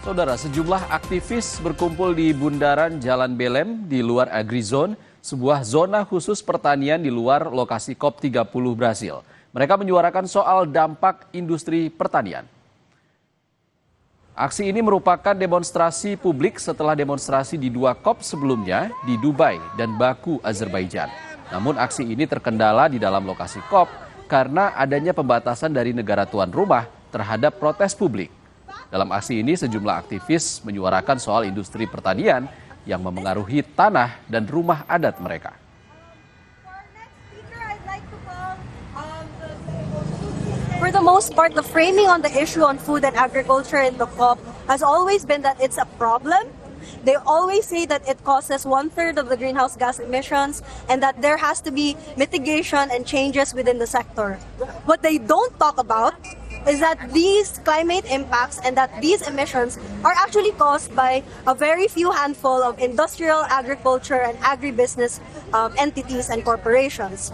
Saudara, sejumlah aktivis berkumpul di bundaran Jalan Belem di luar Agrizone, sebuah zona khusus pertanian di luar lokasi COP30 Brasil. Mereka menyuarakan soal dampak industri pertanian. Aksi ini merupakan demonstrasi publik setelah demonstrasi di dua COP sebelumnya di Dubai dan Baku, Azerbaijan. Namun aksi ini terkendala di dalam lokasi COP karena adanya pembatasan dari negara tuan rumah terhadap protes publik. Dalam aksi ini sejumlah aktivis menyuarakan soal industri pertanian yang memengaruhi tanah dan rumah adat mereka. For the most part, the framing on the issue on food and agriculture in the COP has always been that it's a problem. They always say that it causes 1/3 of the greenhouse gas emissions and that there has to be mitigation and changes within the sector. What they don't talk about is that these climate impacts and that these emissions are actually caused by a very few handful of industrial, agriculture, and agribusiness entities and corporations.